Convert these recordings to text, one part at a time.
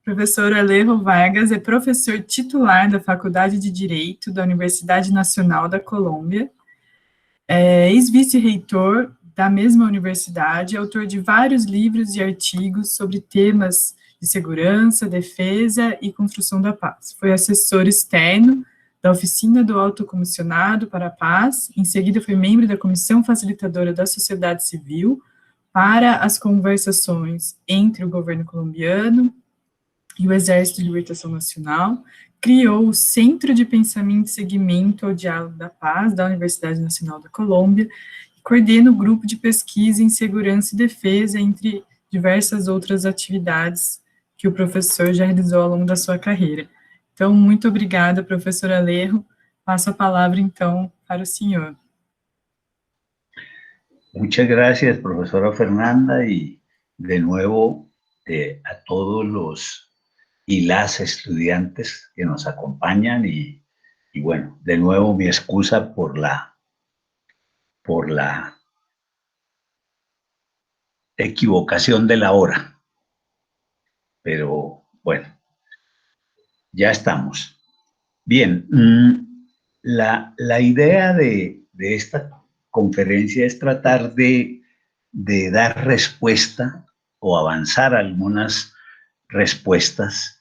Professor Alejo Vargas é professor titular da Faculdade de Direito da Universidade Nacional da Colômbia, é ex-vice-reitor da mesma universidade, autor de vários livros e artigos sobre temas de segurança, defesa e construção da paz. Foi assessor externo da Oficina do Alto Comissionado para a Paz, em seguida foi membro da Comissão Facilitadora da Sociedade Civil para as conversações entre o governo colombiano e o Exército de Libertação Nacional, criou o Centro de Pensamento e Seguimento ao Diálogo da Paz da Universidade Nacional da Colômbia, e coordena o grupo de pesquisa em segurança e defesa, entre diversas outras atividades que o professor já realizou ao longo da sua carreira. Então, muito obrigada, professor Alejo. Passo a palavra, então, para o senhor. Muchas gracias, profesora Fernanda, y de nuevo a todos los y las estudiantes que nos acompañan y bueno, de nuevo mi excusa por la equivocación de la hora, pero bueno, ya estamos. Bien, la idea de esta conferencia es tratar de dar respuesta o avanzar algunas respuestas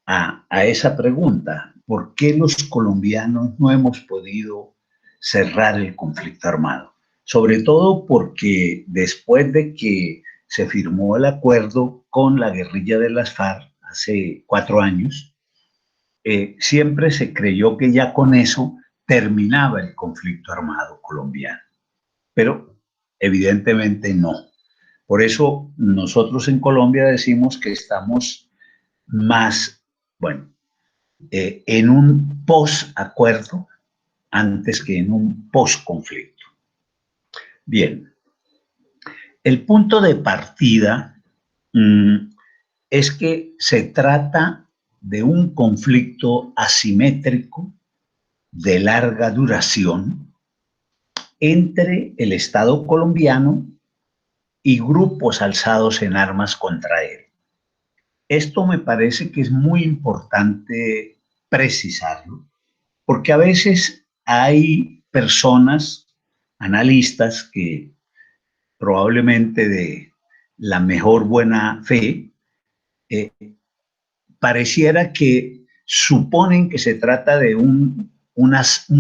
a esa pregunta. ¿Por qué los colombianos no hemos podido cerrar el conflicto armado? Sobre todo porque después de que se firmó el acuerdo con la guerrilla de las FARC hace 4 años, siempre se creyó que ya con eso terminaba el conflicto armado colombiano. Pero evidentemente no. Por eso nosotros en Colombia decimos que estamos más, bueno, en un post-acuerdo antes que en un post-conflicto. Bien, el punto de partida es que se trata de un conflicto asimétrico de larga duración entre el Estado colombiano y grupos alzados en armas contra él. Esto me parece que es muy importante precisarlo, porque a veces hay personas, analistas, que probablemente de la mejor buena fe, pareciera que suponen que se trata de un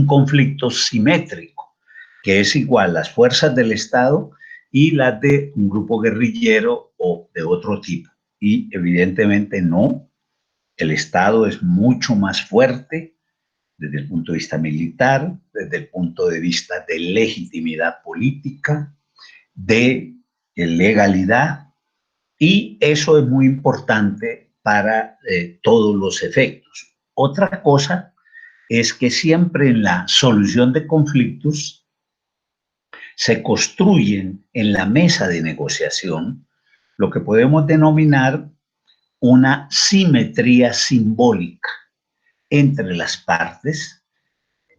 conflicto simétrico, que es igual las fuerzas del Estado y las de un grupo guerrillero o de otro tipo. Y evidentemente no, el Estado es mucho más fuerte desde el punto de vista militar, desde el punto de vista de legitimidad política, de legalidad, y eso es muy importante para todos los efectos. Otra cosa es que siempre en la solución de conflictos se construyen en la mesa de negociación lo que podemos denominar una simetría simbólica entre las partes,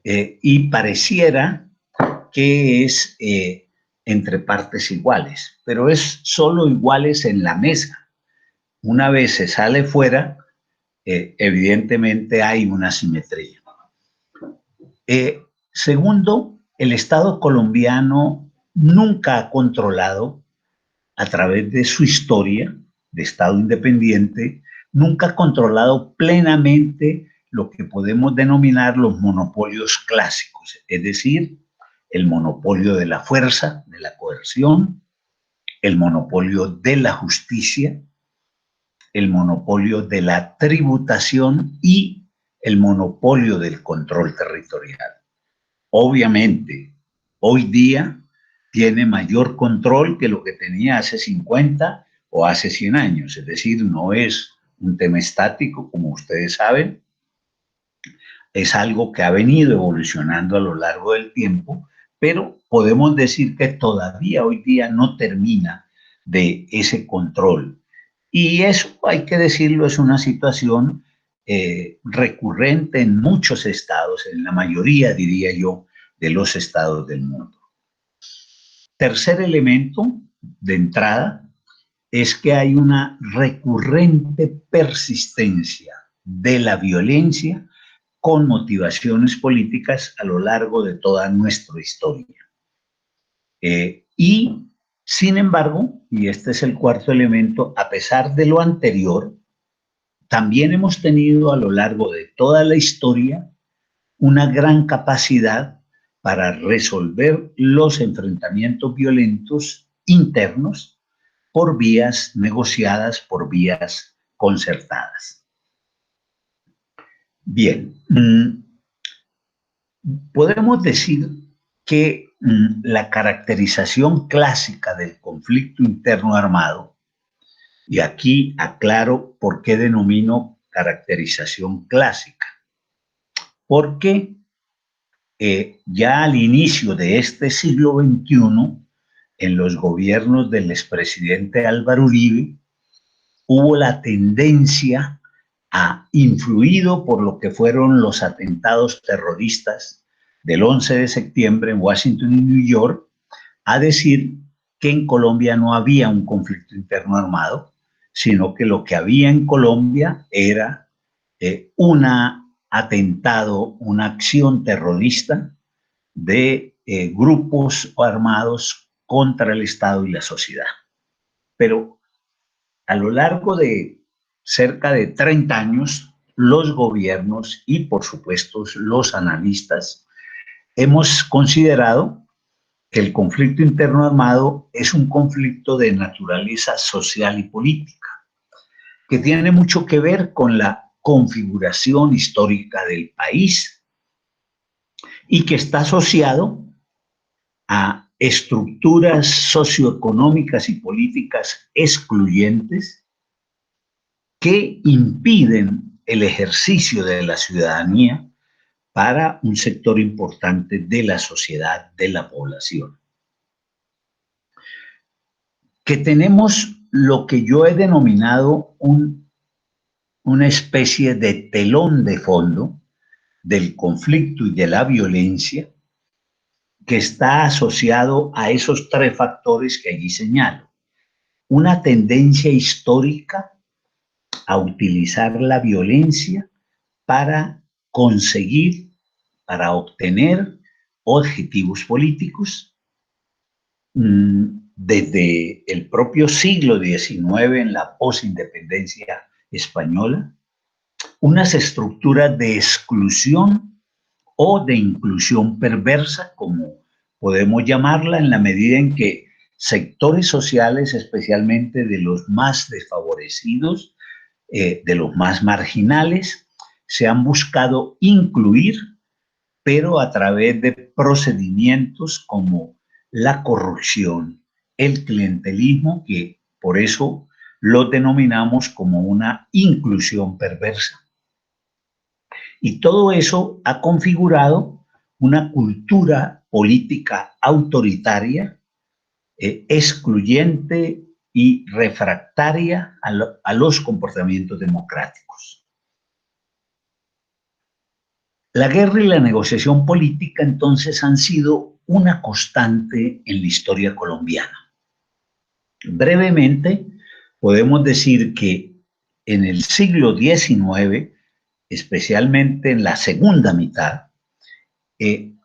y pareciera que es entre partes iguales, pero es solo iguales en la mesa. Una vez se sale fuera, evidentemente hay una simetría. Segundo, el Estado colombiano nunca ha controlado, a través de su historia de Estado independiente, nunca ha controlado plenamente lo que podemos denominar los monopolios clásicos, es decir, el monopolio de la fuerza, de la coerción, el monopolio de la justicia, el monopolio de la tributación y el monopolio del control territorial. Obviamente, hoy día tiene mayor control que lo que tenía hace 50 o hace 100 años, es decir, no es un tema estático, como ustedes saben, es algo que ha venido evolucionando a lo largo del tiempo, pero podemos decir que todavía hoy día no termina de ese control. Y eso, hay que decirlo, es una situación recurrente en muchos estados, en la mayoría, diría yo, de los estados del mundo. Tercer elemento de entrada es que hay una recurrente persistencia de la violencia con motivaciones políticas a lo largo de toda nuestra historia. Y, sin embargo, y este es el cuarto elemento, a pesar de lo anterior, también hemos tenido a lo largo de toda la historia una gran capacidad para resolver los enfrentamientos violentos internos por vías negociadas, por vías concertadas. Bien, podemos decir que la caracterización clásica del conflicto interno armado, y aquí aclaro por qué denomino caracterización clásica, porque ya al inicio de este siglo XXI, en los gobiernos del expresidente Álvaro Uribe, hubo la tendencia influido por lo que fueron los atentados terroristas del 11 de septiembre en Washington y New York, a decir que en Colombia no había un conflicto interno armado, sino que lo que había en Colombia era un atentado, una acción terrorista de grupos armados contra el Estado y la sociedad. Pero a lo largo de cerca de 30 años, los gobiernos y, por supuesto, los analistas hemos considerado que el conflicto interno armado es un conflicto de naturaleza social y política, que tiene mucho que ver con la configuración histórica del país y que está asociado a estructuras socioeconómicas y políticas excluyentes que impiden el ejercicio de la ciudadanía para un sector importante de la sociedad, de la población. Que tenemos lo que yo he denominado una especie de telón de fondo del conflicto y de la violencia, que está asociado a esos tres factores que allí señalo. Una tendencia histórica a utilizar la violencia para conseguir, para obtener objetivos políticos. Desde el propio siglo XIX, en la posindependencia española, unas estructuras de exclusión o de inclusión perversa, como podemos llamarla, en la medida en que sectores sociales, especialmente de los más desfavorecidos, de los más marginales, se han buscado incluir, pero a través de procedimientos como la corrupción, el clientelismo, que por eso lo denominamos como una inclusión perversa. Y todo eso ha configurado una cultura política autoritaria, excluyente y refractaria a los comportamientos democráticos. La guerra y la negociación política entonces han sido una constante en la historia colombiana. Brevemente, podemos decir que en el siglo XIX, especialmente en la segunda mitad,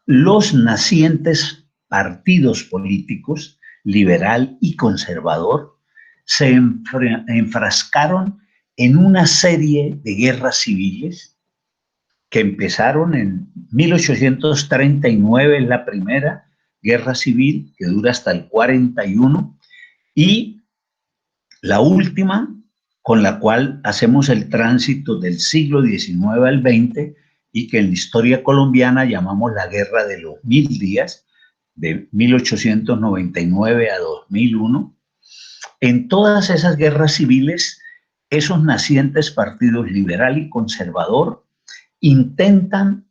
los nacientes partidos políticos, liberal y conservador, se enfrascaron en una serie de guerras civiles que empezaron en 1839, en la primera guerra civil, que dura hasta el 41, y la última, con la cual hacemos el tránsito del siglo XIX al XX, y que en la historia colombiana llamamos la Guerra de los 1000 días, de 1899 a 2001. En todas esas guerras civiles, esos nacientes partidos liberal y conservador intentan,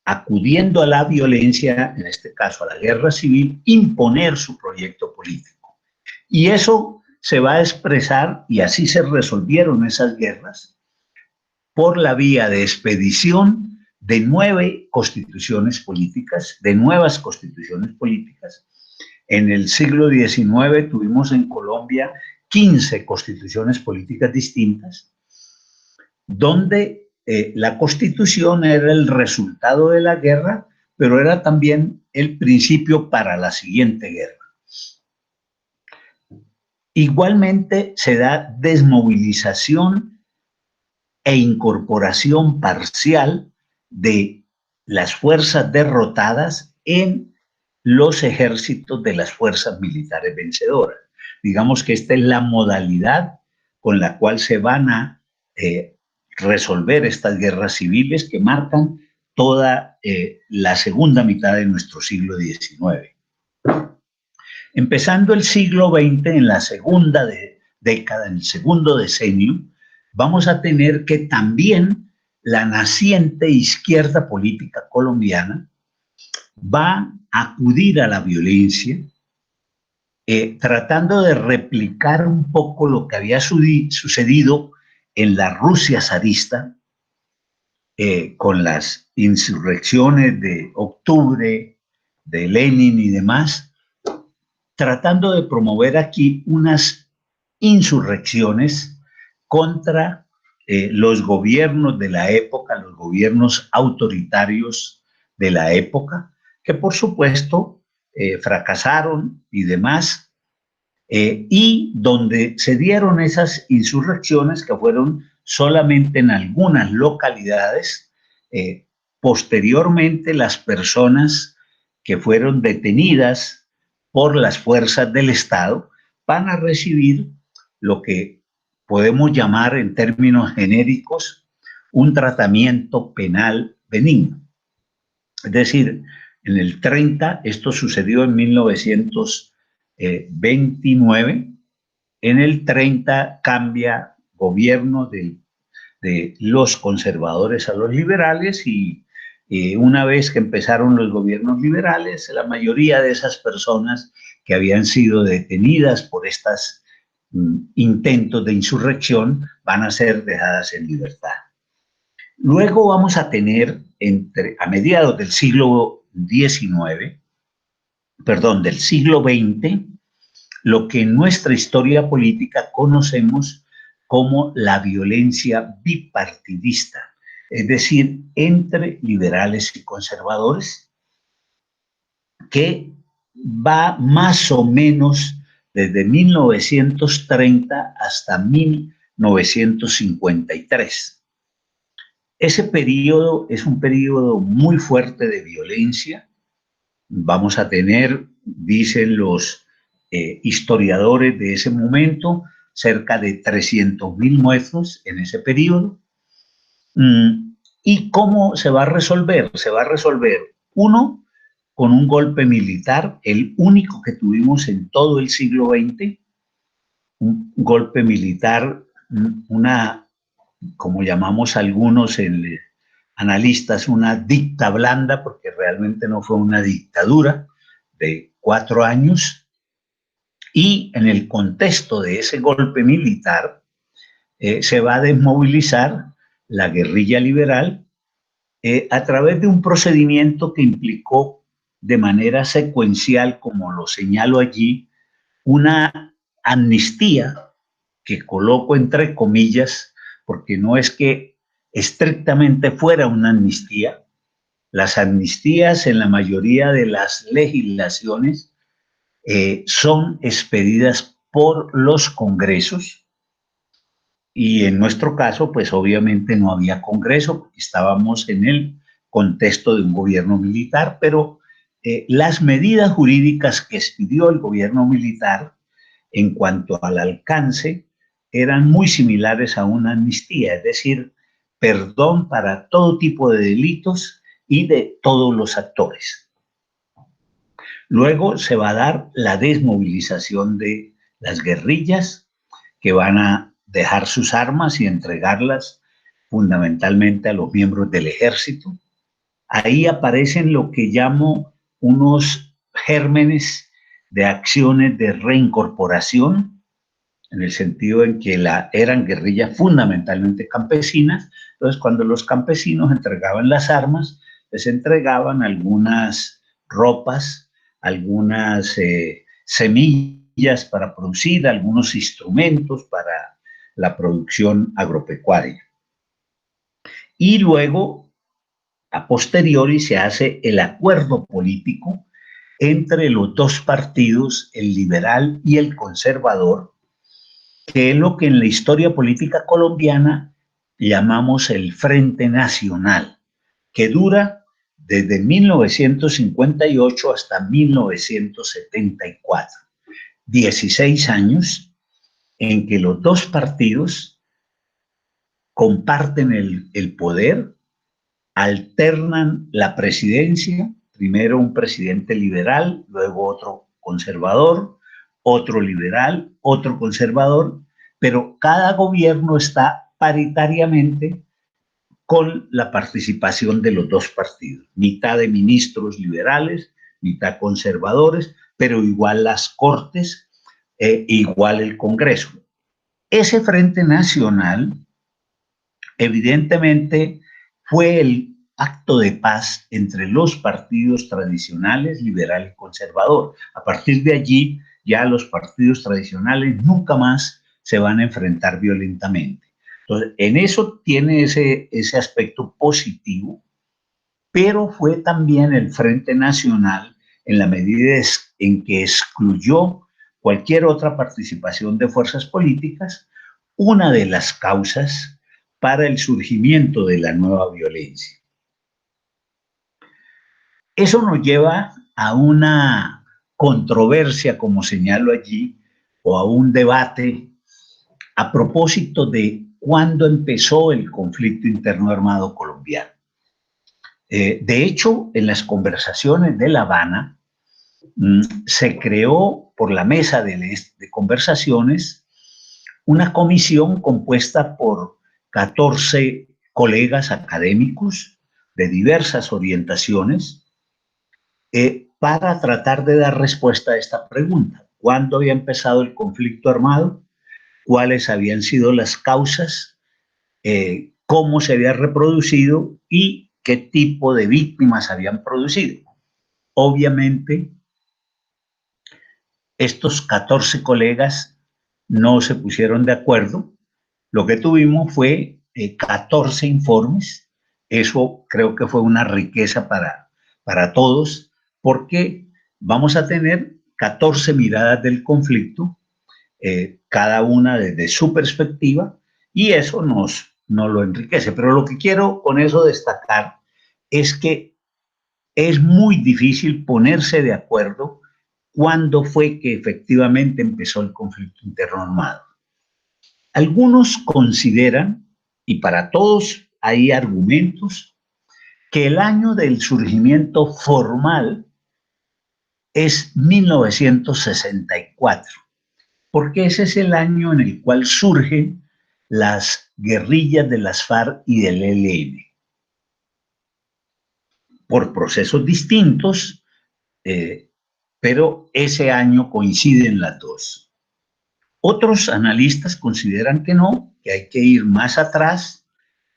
acudiendo a la violencia, en este caso a la guerra civil, imponer su proyecto político. Y eso se va a expresar, y así se resolvieron esas guerras, por la vía de expedición de 9 constituciones políticas, de nuevas constituciones políticas. En el siglo XIX tuvimos en Colombia 15 constituciones políticas distintas, donde la constitución era el resultado de la guerra, pero era también el principio para la siguiente guerra. Igualmente se da desmovilización e incorporación parcial de las fuerzas derrotadas en los ejércitos de las fuerzas militares vencedoras. Digamos que esta es la modalidad con la cual se van a resolver estas guerras civiles que marcan toda la segunda mitad de nuestro siglo XIX. Empezando el siglo XX, en la segunda década, en el segundo decenio, vamos a tener que también la naciente izquierda política colombiana va a acudir a la violencia, tratando de replicar un poco lo que había sucedido en la Rusia zarista, con las insurrecciones de octubre, de Lenin y demás, tratando de promover aquí unas insurrecciones contra los gobiernos de la época, los gobiernos autoritarios de la época, que por supuesto fracasaron y demás, y donde se dieron esas insurrecciones que fueron solamente en algunas localidades. Posteriormente, las personas que fueron detenidas por las fuerzas del Estado van a recibir lo que podemos llamar en términos genéricos un tratamiento penal benigno. Es decir, en el 30, esto sucedió en 1929, en el 30 cambia gobierno de los conservadores a los liberales y una vez que empezaron los gobiernos liberales, la mayoría de esas personas que habían sido detenidas por estos intentos de insurrección van a ser dejadas en libertad. Luego vamos a tener, a mediados del siglo XIX, perdón, del siglo XX, lo que en nuestra historia política conocemos como la violencia bipartidista, es decir, entre liberales y conservadores, que va más o menos desde 1930 hasta 1953. Ese periodo es un periodo muy fuerte de violencia. Vamos a tener, dicen los historiadores de ese momento, cerca de 300.000 muertos en ese periodo. ¿Y cómo se va a resolver? Se va a resolver, uno, con un golpe militar, el único que tuvimos en todo el siglo XX, un golpe militar, como llamamos algunos analistas, una dicta blanda, porque realmente no fue una dictadura de 4 años, y en el contexto de ese golpe militar se va a desmovilizar la guerrilla liberal a través de un procedimiento que implicó de manera secuencial, como lo señalo allí, una amnistía que coloco entre comillas, porque no es que estrictamente fuera una amnistía. Las amnistías en la mayoría de las legislaciones son expedidas por los congresos, y en nuestro caso, pues obviamente no había congreso, porque estábamos en el contexto de un gobierno militar, pero las medidas jurídicas que expidió el gobierno militar en cuanto al alcance eran muy similares a una amnistía, es decir, perdón para todo tipo de delitos y de todos los actores. Luego se va a dar la desmovilización de las guerrillas, que van a dejar sus armas y entregarlas fundamentalmente a los miembros del ejército. Ahí aparecen lo que llamo unos gérmenes de acciones de reincorporación, en el sentido en que eran guerrillas fundamentalmente campesinas. Entonces, cuando los campesinos entregaban las armas, les entregaban algunas ropas, algunas semillas semillas para producir, algunos instrumentos para la producción agropecuaria. Y luego, a posteriori, se hace el acuerdo político entre los dos partidos, el liberal y el conservador, que es lo que en la historia política colombiana llamamos el Frente Nacional, que dura desde 1958 hasta 1974. 16 años en que los dos partidos comparten el poder, alternan la presidencia, primero un presidente liberal, luego otro conservador, otro liberal, otro conservador, pero cada gobierno está paritariamente con la participación de los dos partidos, mitad de ministros liberales, mitad conservadores, pero igual las Cortes, igual el Congreso. Ese Frente Nacional, evidentemente, fue el acto de paz entre los partidos tradicionales, liberal y conservador. A partir de allí, ya los partidos tradicionales nunca más se van a enfrentar violentamente. Entonces, en eso tiene ese aspecto positivo, pero fue también el Frente Nacional en la medida en que excluyó cualquier otra participación de fuerzas políticas, una de las causas para el surgimiento de la nueva violencia. Eso nos lleva a una controversia, como señalo allí, o a un debate a propósito de cuándo empezó el conflicto interno armado colombiano. De hecho, en las conversaciones de La Habana, se creó por la mesa de conversaciones una comisión compuesta por 14 colegas académicos de diversas orientaciones para tratar de dar respuesta a esta pregunta. ¿Cuándo había empezado el conflicto armado? ¿Cuáles habían sido las causas? ¿Cómo se había reproducido? ¿Y qué tipo de víctimas habían producido? Obviamente, estos 14 colegas no se pusieron de acuerdo. Lo que tuvimos fue 14 informes. Eso creo que fue una riqueza para todos, porque vamos a tener 14 miradas del conflicto, cada una desde su perspectiva, y eso nos lo enriquece. Pero lo que quiero con eso destacar es que es muy difícil ponerse de acuerdo cuándo fue que efectivamente empezó el conflicto interno armado. Algunos consideran, y para todos hay argumentos, que el año del surgimiento formal es 1964, porque ese es el año en el cual surgen las guerrillas de las FARC y del ELN. Por procesos distintos, pero ese año coinciden las dos. Otros analistas consideran que no, que hay que ir más atrás,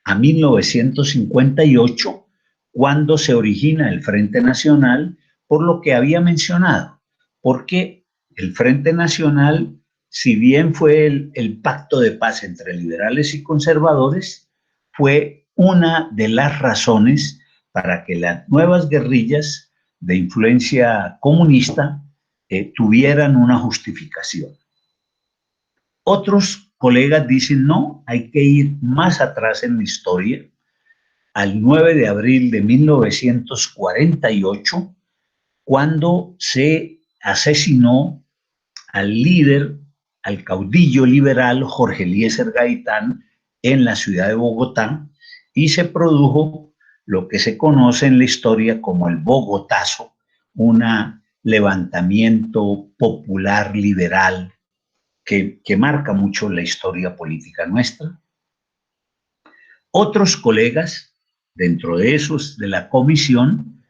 a 1958, cuando se origina el Frente Nacional, por lo que había mencionado, porque el Frente Nacional, si bien fue el pacto de paz entre liberales y conservadores, fue una de las razones para que las nuevas guerrillas de influencia comunista tuvieran una justificación. Otros colegas dicen, no, hay que ir más atrás en la historia, al 9 de abril de 1948, cuando se asesinó al líder, al caudillo liberal Jorge Eliezer Gaitán en la ciudad de Bogotá, y se produjo lo que se conoce en la historia como el Bogotazo, un levantamiento popular liberal que marca mucho la historia política nuestra. Otros colegas, dentro de esos de la comisión,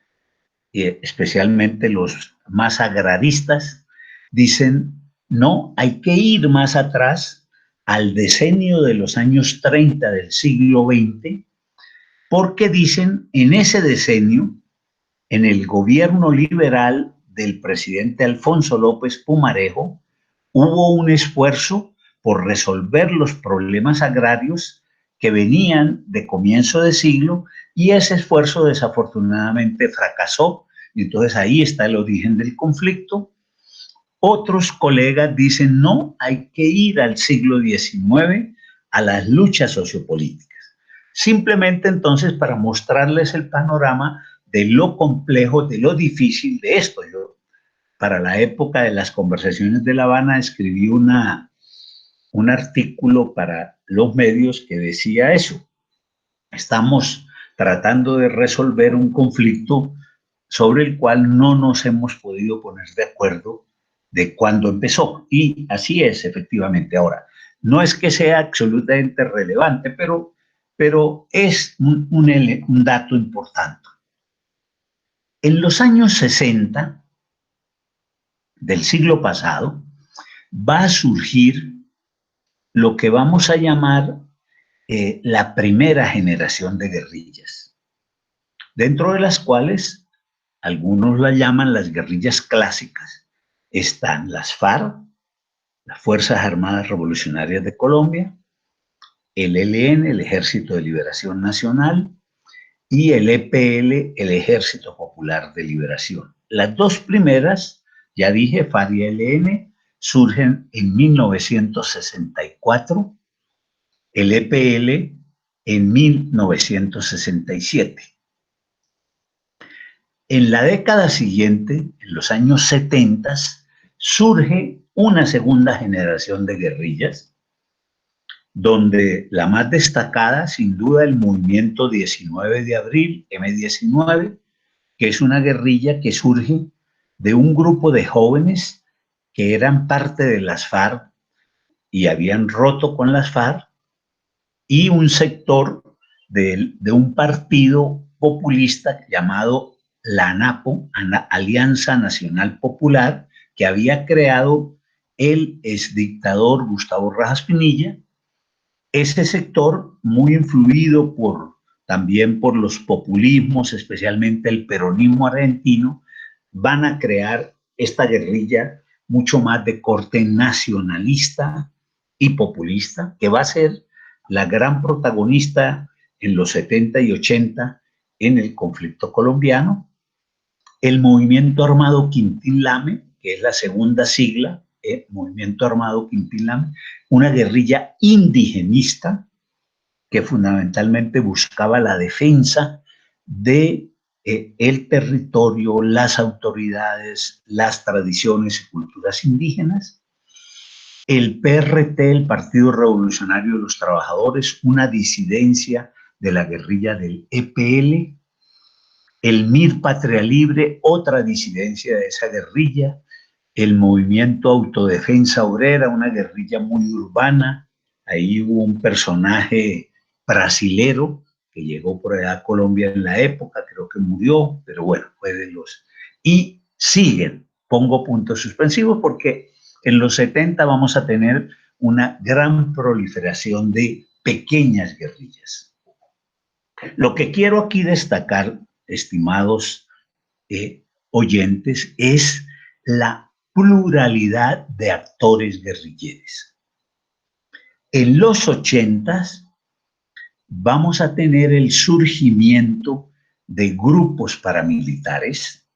especialmente los más agraristas, dicen, no, hay que ir más atrás al decenio de los años 30 del siglo XX, porque dicen, en ese decenio, en el gobierno liberal del presidente Alfonso López Pumarejo, hubo un esfuerzo por resolver los problemas agrarios que venían de comienzo de siglo, y ese esfuerzo desafortunadamente fracasó. Entonces ahí está el origen del conflicto. Otros colegas dicen, no, hay que ir al siglo XIX, a las luchas sociopolíticas. Simplemente entonces para mostrarles el panorama de lo complejo, de lo difícil de esto. Yo, para la época de las conversaciones de La Habana, escribí un artículo para los medios que decía eso. Estamos tratando de resolver un conflicto sobre el cual no nos hemos podido poner de acuerdo de cuándo empezó. Y así es, efectivamente. Ahora, no es que sea absolutamente relevante, pero es un dato importante. En los años 60 del siglo pasado va a surgir lo que vamos a llamar la primera generación de guerrillas, dentro de las cuales algunos la llaman las guerrillas clásicas. Están las FARC, las Fuerzas Armadas Revolucionarias de Colombia, el ELN, el Ejército de Liberación Nacional, y el EPL, el Ejército Popular de Liberación. Las dos primeras, ya dije, FARC y ELN, surgen en 1964, el EPL en 1967. En la década siguiente, en los años 70, surge una segunda generación de guerrillas, donde la más destacada, sin duda, el movimiento 19 de abril, M19, que es una guerrilla que surge de un grupo de jóvenes que eran parte de las FARC y habían roto con las FARC, y un sector de un partido populista llamado la ANAPO, Alianza Nacional Popular, que había creado el exdictador Gustavo Rojas Pinilla. Ese sector, muy influido también por los populismos, especialmente el peronismo argentino, van a crear esta guerrilla mucho más de corte nacionalista y populista, que va a ser la gran protagonista en los 70 y 80 en el conflicto colombiano. El Movimiento Armado Quintín Lame, que es la segunda sigla, Movimiento Armado Quintín Lame, una guerrilla indigenista que fundamentalmente buscaba la defensa de el territorio, las autoridades, las tradiciones y culturas indígenas. El PRT, el Partido Revolucionario de los Trabajadores, una disidencia de la guerrilla del EPL. El MIR Patria Libre, otra disidencia de esa guerrilla. El Movimiento Autodefensa Obrera, una guerrilla muy urbana. Ahí hubo un personaje brasilero que llegó por allá a Colombia en la época, creo que murió, pero bueno, fue de los... Y siguen, pongo puntos suspensivos porque en los 70 vamos a tener una gran proliferación de pequeñas guerrillas. Lo que quiero aquí destacar, estimados oyentes, es la pluralidad de actores guerrilleros. En los 80s vamos a tener el surgimiento de grupos paramilitares.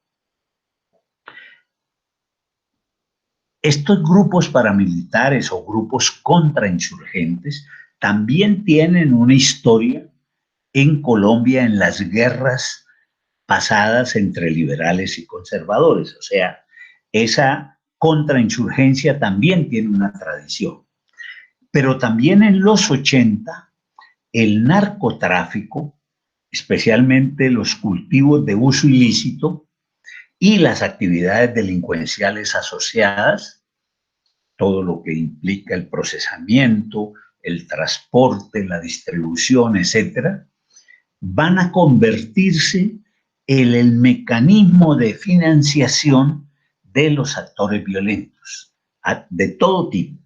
Estos grupos paramilitares o grupos contrainsurgentes también tienen una historia en Colombia en las guerras pasadas entre liberales y conservadores. O sea, esa contrainsurgencia también tiene una tradición. Pero también en los 80, el narcotráfico, especialmente los cultivos de uso ilícito y las actividades delincuenciales asociadas, todo lo que implica el procesamiento, el transporte, la distribución, etcétera, van a convertirse en el mecanismo de financiación de los actores violentos, de todo tipo,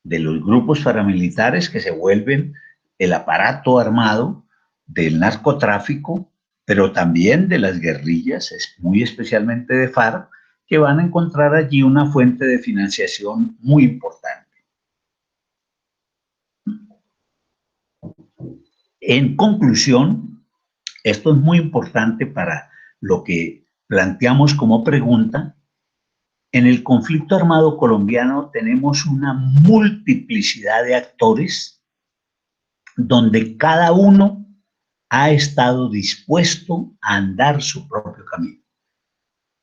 de los grupos paramilitares que se vuelven el aparato armado del narcotráfico, pero también de las guerrillas, muy especialmente de FARC, que van a encontrar allí una fuente de financiación muy importante. En conclusión, esto es muy importante para lo que planteamos como pregunta. En el conflicto armado colombiano tenemos una multiplicidad de actores donde cada uno ha estado dispuesto a andar su propio camino.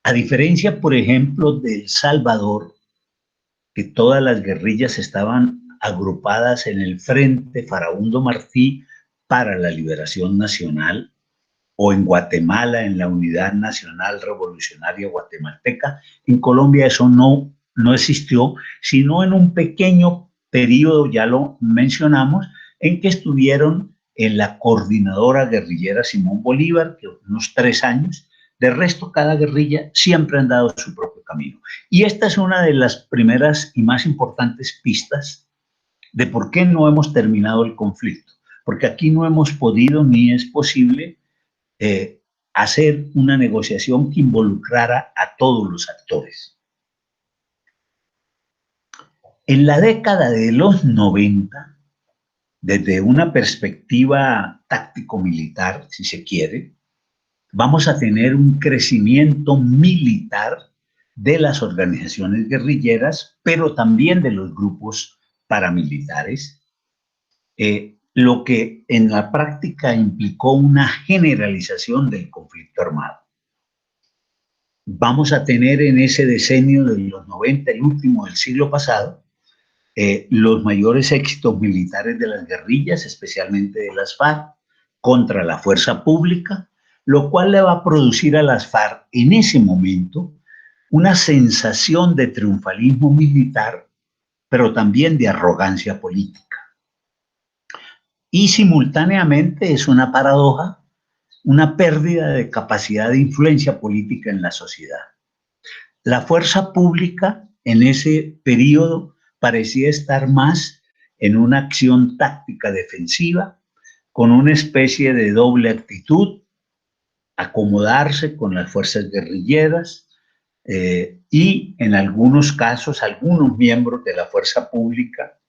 A diferencia, por ejemplo, de El Salvador, que todas las guerrillas estaban agrupadas en el Frente Farabundo Martí para la Liberación Nacional, o en Guatemala, en la Unidad Nacional Revolucionaria Guatemalteca. En Colombia eso no existió, sino en un pequeño periodo, ya lo mencionamos, en que estuvieron en la coordinadora guerrillera Simón Bolívar, que unos 3 años. De resto, cada guerrilla siempre han dado su propio camino. Y esta es una de las primeras y más importantes pistas de por qué no hemos terminado el conflicto. Porque aquí no hemos podido ni es posible hacer una negociación que involucrara a todos los actores. En la década de los 90, desde una perspectiva táctico-militar, si se quiere, vamos a tener un crecimiento militar de las organizaciones guerrilleras, pero también de los grupos paramilitares, lo que en la práctica implicó una generalización del conflicto armado. Vamos a tener en ese decenio de los 90, el último del siglo pasado, los mayores éxitos militares de las guerrillas, especialmente de las FARC, contra la fuerza pública, lo cual le va a producir a las FARC en ese momento una sensación de triunfalismo militar, pero también de arrogancia política. Y simultáneamente es una paradoja, una pérdida de capacidad de influencia política en la sociedad. La fuerza pública en ese periodo parecía estar más en una acción táctica defensiva, con una especie de doble actitud, acomodarse con las fuerzas guerrilleras y en algunos casos algunos miembros de la fuerza pública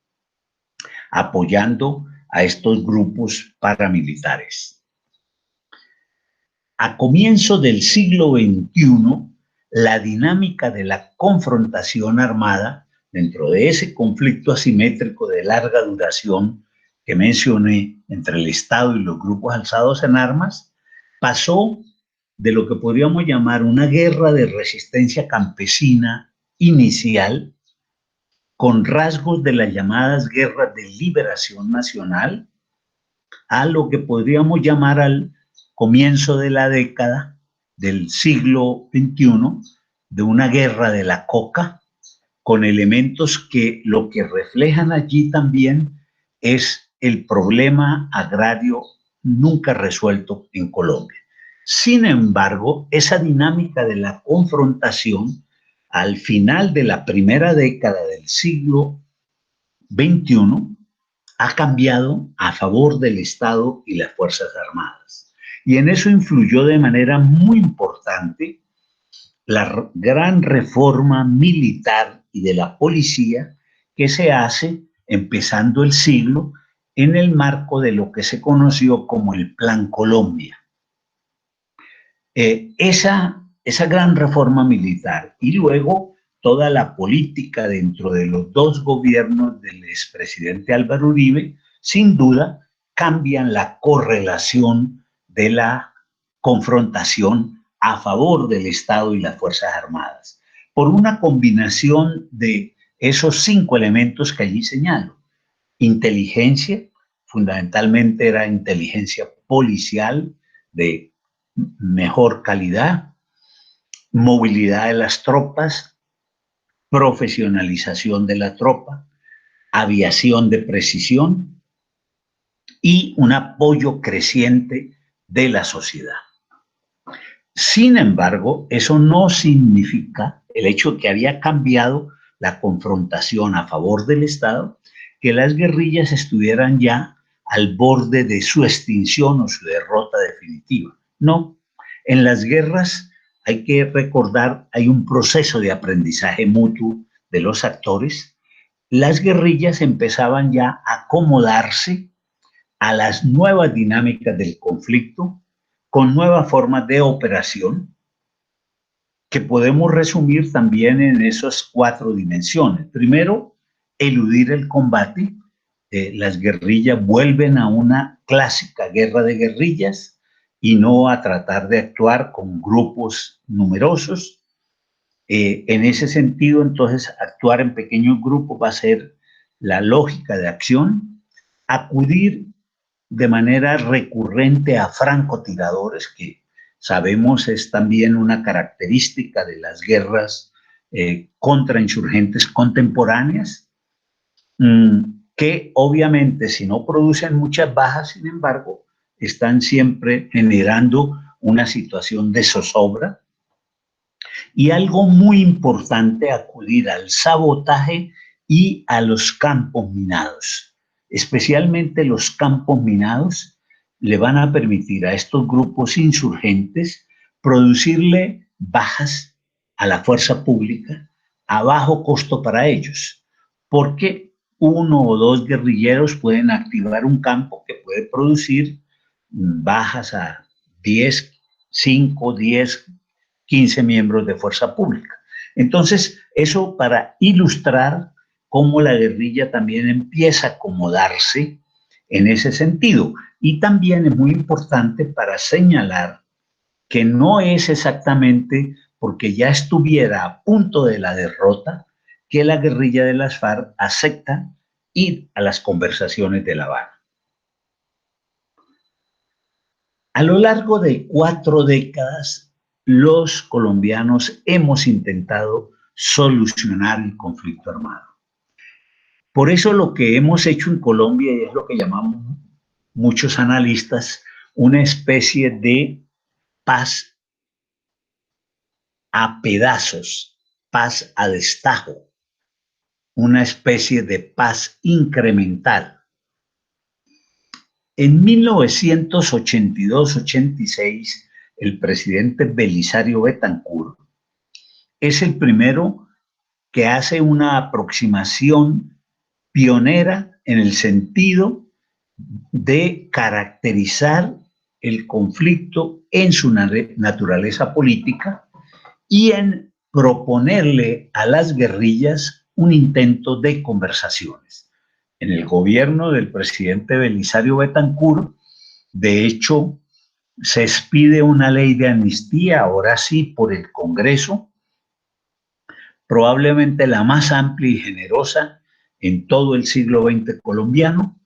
apoyando a estos grupos paramilitares. A comienzos del siglo XXI, la dinámica de la confrontación armada dentro de ese conflicto asimétrico de larga duración que mencioné entre el Estado y los grupos alzados en armas, pasó de lo que podríamos llamar una guerra de resistencia campesina inicial, con rasgos de las llamadas guerras de liberación nacional, a lo que podríamos llamar al comienzo de la década del siglo XXI, de una guerra de la coca, con elementos que lo que reflejan allí también es el problema agrario nunca resuelto en Colombia. Sin embargo, esa dinámica de la confrontación al final de la primera década del siglo XXI ha cambiado a favor del Estado y las Fuerzas Armadas. Y en eso influyó de manera muy importante la gran reforma militar y de la policía que se hace empezando el siglo en el marco de lo que se conoció como el Plan Colombia. Esa gran reforma militar y luego toda la política dentro de los dos gobiernos del expresidente Álvaro Uribe, sin duda, cambian la correlación de la confrontación a favor del Estado y las Fuerzas Armadas, por una combinación de esos 5 elementos que allí señalo. Inteligencia, fundamentalmente era inteligencia policial de mejor calidad, movilidad de las tropas, profesionalización de la tropa, aviación de precisión y un apoyo creciente de la sociedad. Sin embargo, eso no significa el hecho de que había cambiado la confrontación a favor del Estado, que las guerrillas estuvieran ya al borde de su extinción o su derrota definitiva. No, en las guerras hay que recordar, hay un proceso de aprendizaje mutuo de los actores. Las guerrillas empezaban ya a acomodarse a las nuevas dinámicas del conflicto, con nuevas formas de operación, que podemos resumir también en esas 4 dimensiones. Primero, eludir el combate. Las guerrillas vuelven a una clásica guerra de guerrillas y no a tratar de actuar con grupos numerosos. En ese sentido, entonces, actuar en pequeños grupos va a ser la lógica de acción. Acudir de manera recurrente a francotiradores, que sabemos es también una característica de las guerras contra insurgentes contemporáneas, que obviamente si no producen muchas bajas, sin embargo, están siempre generando una situación de zozobra. Y algo muy importante, acudir al sabotaje y a los campos minados. Especialmente los campos minados le van a permitir a estos grupos insurgentes producirle bajas a la fuerza pública a bajo costo para ellos, porque 1 o 2 guerrilleros pueden activar un campo que puede producir bajas a 10, 5, 10, 15 miembros de fuerza pública. Entonces, eso para ilustrar cómo la guerrilla también empieza a acomodarse en ese sentido. Y también es muy importante para señalar que no es exactamente porque ya estuviera a punto de la derrota que la guerrilla de las FARC acepta ir a las conversaciones de La Habana. A lo largo de 4 décadas, los colombianos hemos intentado solucionar el conflicto armado. Por eso lo que hemos hecho en Colombia, y es lo que llamamos muchos analistas, una especie de paz a pedazos, paz a destajo, una especie de paz incremental. En 1982-86, el presidente Belisario Betancur es el primero que hace una aproximación pionera en el sentido de caracterizar el conflicto en su naturaleza política y en proponerle a las guerrillas un intento de conversaciones. En el gobierno del presidente Belisario Betancur, de hecho, se expide una ley de amnistía, ahora sí, por el Congreso, probablemente la más amplia y generosa en todo el siglo XX colombiano,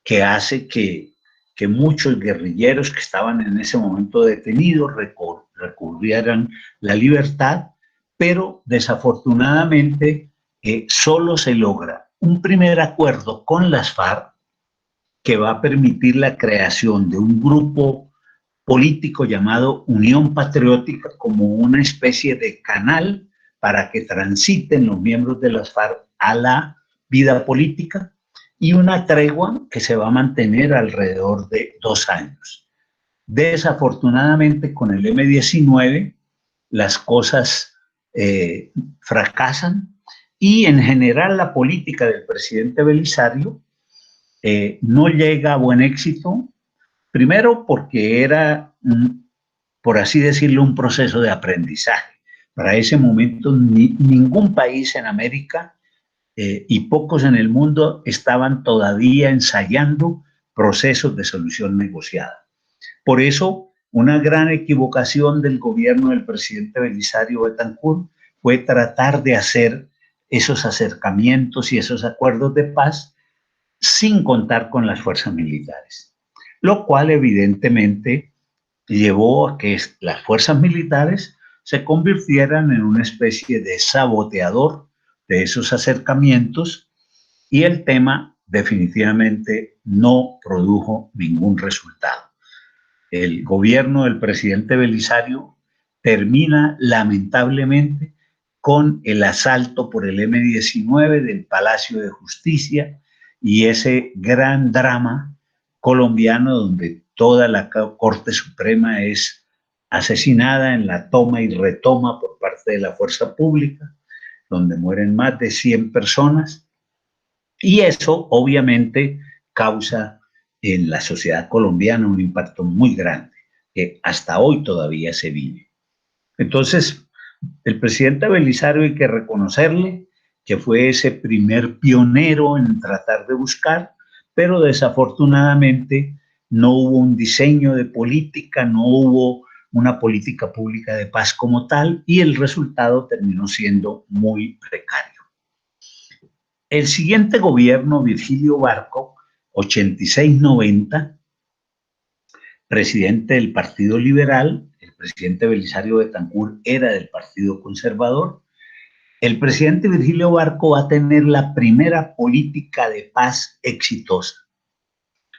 que hace que muchos guerrilleros que estaban en ese momento detenidos recurrieran la libertad, pero desafortunadamente solo se logra un primer acuerdo con las FARC que va a permitir la creación de un grupo político llamado Unión Patriótica como una especie de canal para que transiten los miembros de las FARC a la vida política, y una tregua que se va a mantener alrededor de 2 años. Desafortunadamente, con el M-19, las cosas fracasan y en general la política del presidente Belisario no llega a buen éxito, primero porque era, por así decirlo, un proceso de aprendizaje. Para ese momento ningún país en América y pocos en el mundo estaban todavía ensayando procesos de solución negociada. Por eso, una gran equivocación del gobierno del presidente Belisario Betancur fue tratar de hacer esos acercamientos y esos acuerdos de paz sin contar con las fuerzas militares, lo cual evidentemente llevó a que las fuerzas militares se convirtieran en una especie de saboteador de esos acercamientos, y el tema definitivamente no produjo ningún resultado. El gobierno del presidente Belisario termina lamentablemente con el asalto por el M-19 del Palacio de Justicia y ese gran drama colombiano donde toda la Corte Suprema es asesinada en la toma y retoma por parte de la fuerza pública, donde mueren más de 100 personas. Y eso obviamente causa en la sociedad colombiana un impacto muy grande, que hasta hoy todavía se vive. Entonces, el presidente Belisario hay que reconocerle que fue ese primer pionero en tratar de buscar, pero desafortunadamente no hubo un diseño de política, no hubo una política pública de paz como tal, y el resultado terminó siendo muy precario. El siguiente gobierno, Virgilio Barco, 86-90, presidente del Partido Liberal, el presidente Belisario Betancur era del Partido Conservador. El presidente Virgilio Barco va a tener la primera política de paz exitosa.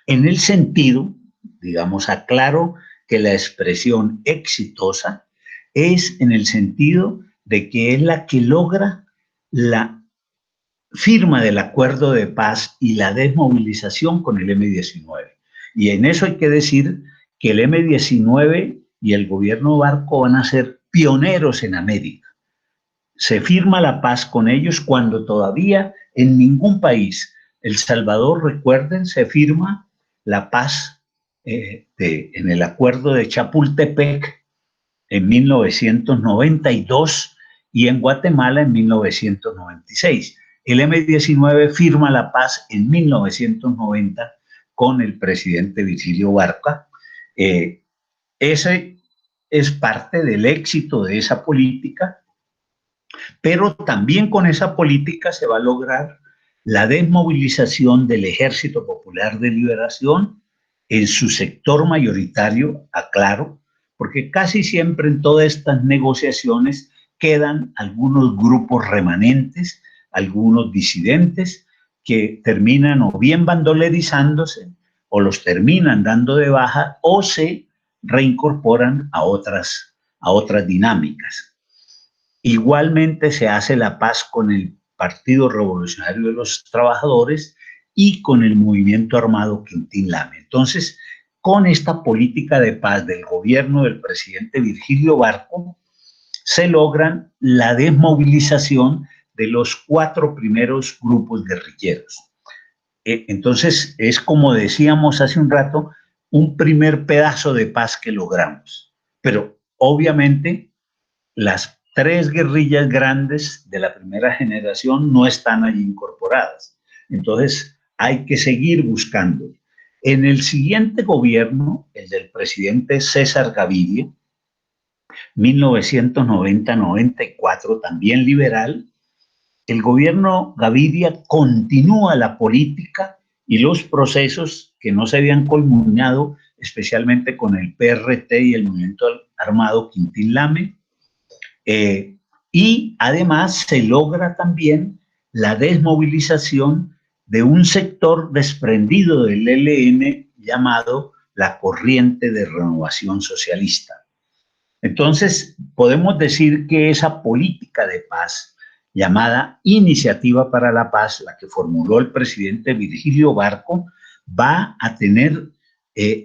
En el sentido, digamos, aclaro que la expresión exitosa es en el sentido de que es la que logra la firma del acuerdo de paz y la desmovilización con el M-19. Y en eso hay que decir que el M-19 y el gobierno Barco van a ser pioneros en América. Se firma la paz con ellos cuando todavía en ningún país, El Salvador, recuerden, se firma la paz en el acuerdo de Chapultepec en 1992 y en Guatemala en 1996. El M-19 firma la paz en 1990 con el presidente Virgilio Barco. Ese es parte del éxito de esa política, pero también con esa política se va a lograr la desmovilización del Ejército Popular de Liberación en su sector mayoritario, aclaro, porque casi siempre en todas estas negociaciones quedan algunos grupos remanentes, algunos disidentes que terminan o bien bandolerizándose o los terminan dando de baja o se reincorporan a otras dinámicas. Igualmente se hace la paz con el Partido Revolucionario de los Trabajadores y con el movimiento armado Quintín Lame. Entonces, con esta política de paz del gobierno del presidente Virgilio Barco, se logran la desmovilización de los 4 primeros grupos guerrilleros. Entonces, es como decíamos hace un rato, un primer pedazo de paz que logramos. Pero obviamente las 3 guerrillas grandes de la primera generación no están allí incorporadas. Entonces, hay que seguir buscando. En el siguiente gobierno, el del presidente César Gaviria, 1990-94, también liberal, el gobierno Gaviria continúa la política y los procesos que no se habían culminado, especialmente con el PRT y el movimiento armado Quintín Lame, y además se logra también la desmovilización de un sector desprendido del ELN llamado la Corriente de Renovación Socialista. Entonces, podemos decir que esa política de paz, llamada Iniciativa para la Paz, la que formuló el presidente Virgilio Barco, va a tener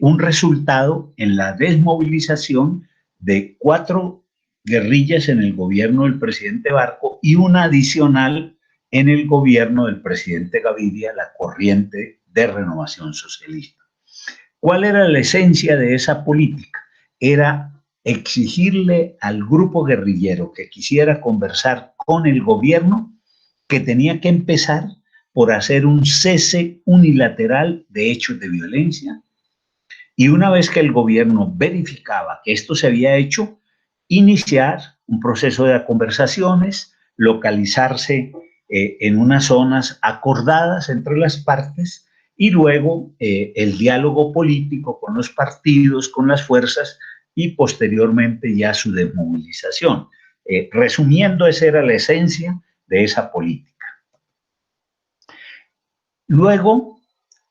un resultado en la desmovilización de 4 guerrillas en el gobierno del presidente Barco y una adicional en el gobierno del presidente Gaviria, la Corriente de Renovación Socialista. ¿Cuál era la esencia de esa política? Era exigirle al grupo guerrillero que quisiera conversar con el gobierno que tenía que empezar por hacer un cese unilateral de hechos de violencia, y una vez que el gobierno verificaba que esto se había hecho, iniciar un proceso de conversaciones, localizarse en unas zonas acordadas entre las partes y luego el diálogo político con los partidos, con las fuerzas y posteriormente ya su desmovilización. Resumiendo, esa era la esencia de esa política. Luego,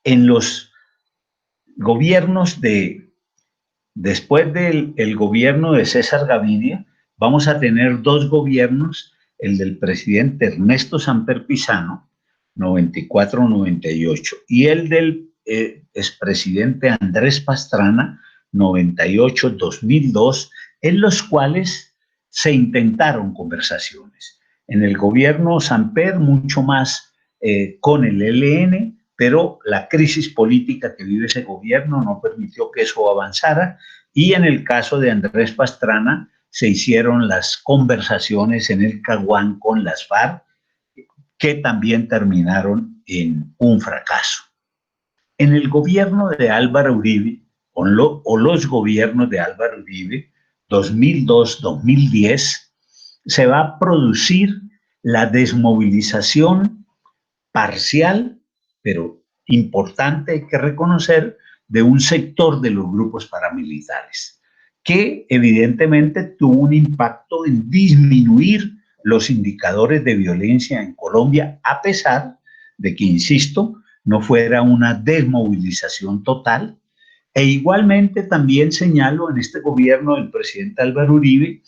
en los gobiernos después del gobierno de César Gaviria, vamos a tener 2 gobiernos, el del presidente Ernesto Samper Pizano, 94-98, y el del expresidente Andrés Pastrana, 98-2002, en los cuales se intentaron conversaciones. En el gobierno Samper, mucho más con el ELN, pero la crisis política que vive ese gobierno no permitió que eso avanzara, y en el caso de Andrés Pastrana se hicieron las conversaciones en el Caguán con las FARC, que también terminaron en un fracaso. En el gobierno de Álvaro Uribe, o los gobiernos de Álvaro Uribe, 2002-2010, se va a producir la desmovilización parcial, pero importante, hay que reconocer, de un sector de los grupos paramilitares, que evidentemente tuvo un impacto en disminuir los indicadores de violencia en Colombia, a pesar de que, insisto, no fuera una desmovilización total. E igualmente también señalo, en este gobierno del presidente Álvaro Uribe,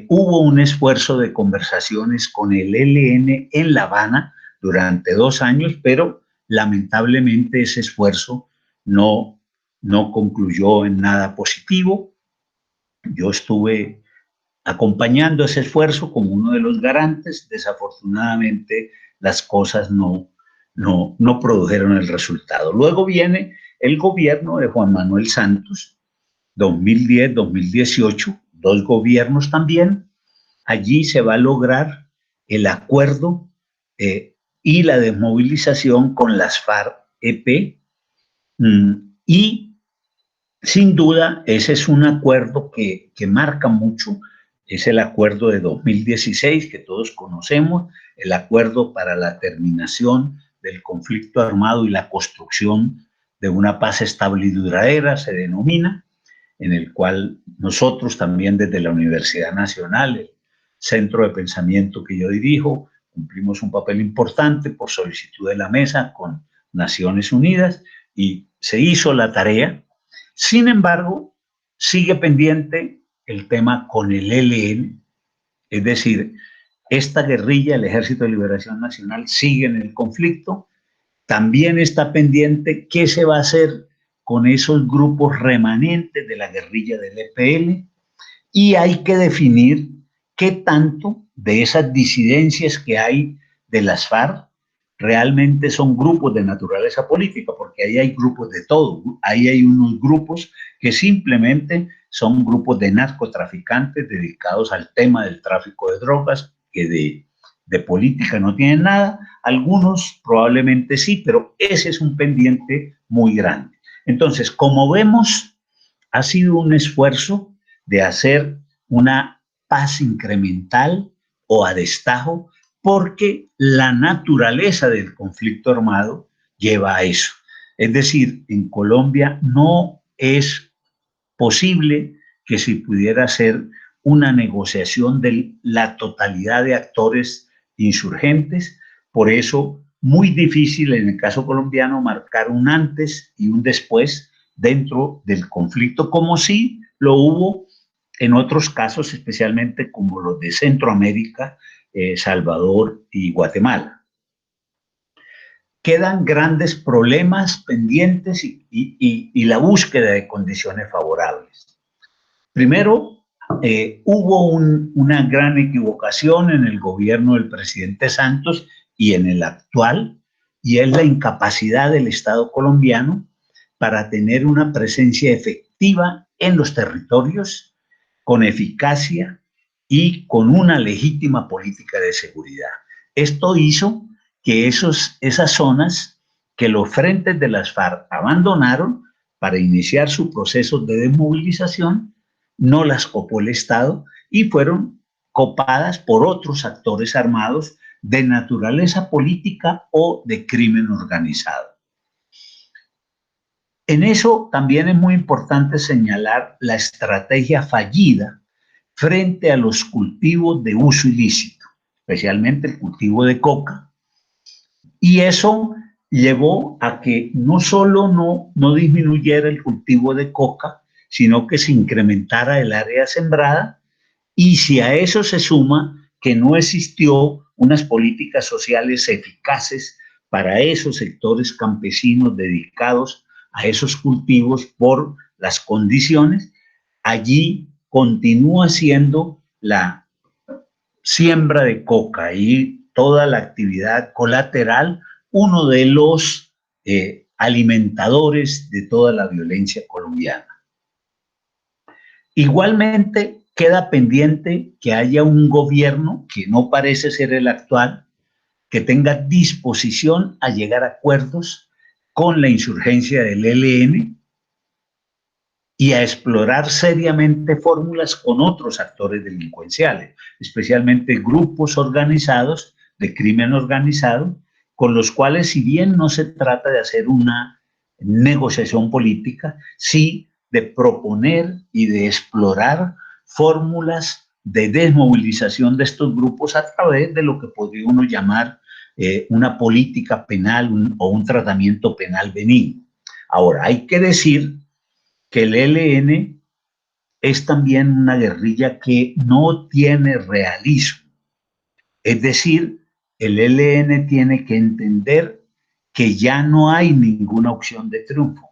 hubo un esfuerzo de conversaciones con el ELN en La Habana durante 2 años, pero lamentablemente ese esfuerzo no concluyó en nada positivo. Yo estuve acompañando ese esfuerzo como uno de los garantes. Desafortunadamente las cosas no produjeron el resultado. Luego viene el gobierno de Juan Manuel Santos, 2010-2018, 2 gobiernos también. Allí se va a lograr el acuerdo y la desmovilización con las FARC-EP, y sin duda ese es un acuerdo que marca mucho. Es el acuerdo de 2016 que todos conocemos, el acuerdo para la terminación del conflicto armado y la construcción de una paz estable y duradera, se denomina, en el cual nosotros también desde la Universidad Nacional, el centro de pensamiento que yo dirijo, cumplimos un papel importante por solicitud de la mesa con Naciones Unidas, y se hizo la tarea. Sin embargo, sigue pendiente el tema con el ELN, es decir, esta guerrilla, el Ejército de Liberación Nacional, sigue en el conflicto. También está pendiente qué se va a hacer con esos grupos remanentes de la guerrilla del EPL, y hay que definir qué tanto de esas disidencias que hay de las FARC realmente son grupos de naturaleza política, porque ahí hay grupos de todo. Ahí hay unos grupos que simplemente son grupos de narcotraficantes dedicados al tema del tráfico de drogas, que de política no tienen nada. Algunos probablemente sí, pero ese es un pendiente muy grande. Entonces, como vemos, ha sido un esfuerzo de hacer una paz incremental o a destajo, porque la naturaleza del conflicto armado lleva a eso. Es decir, en Colombia no es posible que se pudiera hacer una negociación de la totalidad de actores insurgentes. Por eso, muy difícil en el caso colombiano marcar un antes y un después dentro del conflicto, como sí lo hubo en otros casos, especialmente como los de Centroamérica, Salvador y Guatemala. Quedan grandes problemas pendientes y la búsqueda de condiciones favorables. Primero, hubo una gran equivocación en el gobierno del presidente Santos y en el actual, y es la incapacidad del Estado colombiano para tener una presencia efectiva en los territorios, con eficacia y con una legítima política de seguridad. Esto hizo que esas zonas que los frentes de las FARC abandonaron para iniciar su proceso de desmovilización, no las copó el Estado y fueron copadas por otros actores armados de naturaleza política o de crimen organizado. En eso también es muy importante señalar la estrategia fallida frente a los cultivos de uso ilícito, especialmente el cultivo de coca, y eso llevó a que no solo no disminuyera el cultivo de coca, sino que se incrementara el área sembrada. Y si a eso se suma que no existió unas políticas sociales eficaces para esos sectores campesinos dedicados a esos cultivos por las condiciones, allí continúa siendo la siembra de coca y toda la actividad colateral uno de los alimentadores de toda la violencia colombiana. Igualmente, queda pendiente que haya un gobierno, que no parece ser el actual, que tenga disposición a llegar a acuerdos con la insurgencia del ELN y a explorar seriamente fórmulas con otros actores delincuenciales, especialmente grupos organizados de crimen organizado, con los cuales, si bien no se trata de hacer una negociación política, sí de proponer y de explorar fórmulas de desmovilización de estos grupos a través de lo que podría uno llamar una política penal o un tratamiento penal benigno. Ahora, hay que decir que el ELN es también una guerrilla que no tiene realismo. Es decir, el ELN tiene que entender que ya no hay ninguna opción de triunfo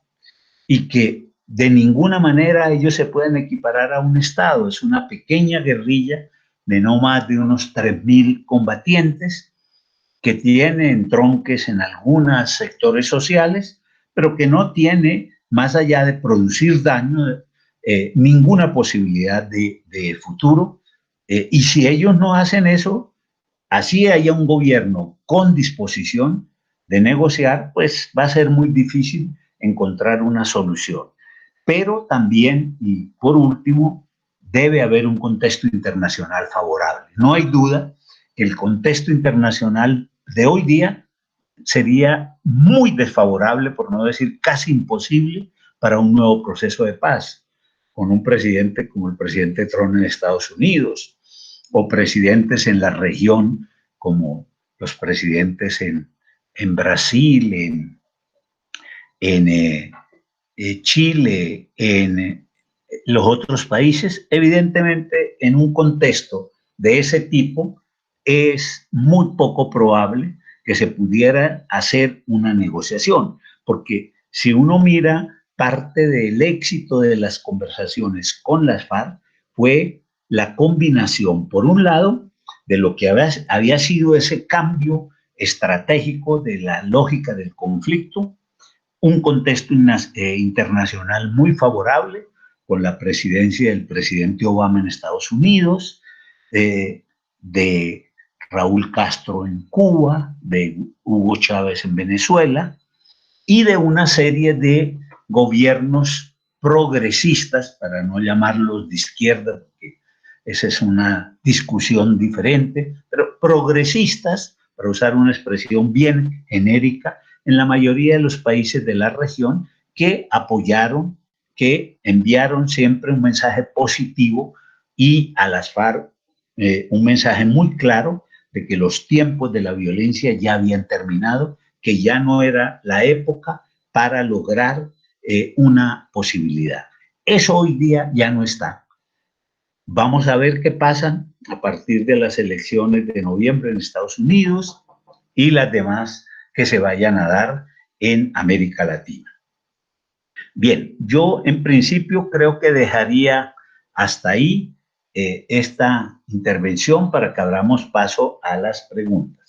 y que de ninguna manera ellos se pueden equiparar a un Estado. Es una pequeña guerrilla de no más de unos 3.000 combatientes que tiene entronques en algunos sectores sociales, pero que no tiene, más allá de producir daño, ninguna posibilidad de futuro. Y si ellos no hacen eso, así haya un gobierno con disposición de negociar, pues va a ser muy difícil encontrar una solución. Pero también, y por último, debe haber un contexto internacional favorable. No hay duda que el contexto internacional de hoy día sería muy desfavorable, por no decir casi imposible, para un nuevo proceso de paz, con un presidente como el presidente Trump en Estados Unidos, o presidentes en la región como los presidentes en Brasil, en Chile, en los otros países. Evidentemente, en un contexto de ese tipo, es muy poco probable que se pudiera hacer una negociación, porque si uno mira, parte del éxito de las conversaciones con las FARC fue la combinación, por un lado, de lo que había sido ese cambio estratégico de la lógica del conflicto, un contexto internacional muy favorable, con la presidencia del presidente Obama en Estados Unidos, de Raúl Castro en Cuba, de Hugo Chávez en Venezuela, y de una serie de gobiernos progresistas, para no llamarlos de izquierda, porque esa es una discusión diferente, pero progresistas, para usar una expresión bien genérica, en la mayoría de los países de la región, que apoyaron, que enviaron siempre un mensaje positivo y a las FARC un mensaje muy claro de que los tiempos de la violencia ya habían terminado, que ya no era la época para lograr una posibilidad. Eso hoy día ya no está. Vamos a ver qué pasa a partir de las elecciones de noviembre en Estados Unidos y las demás que se vayan a dar en América Latina. Bien, yo en principio creo que dejaría hasta ahí esta intervención para que abramos paso a las preguntas.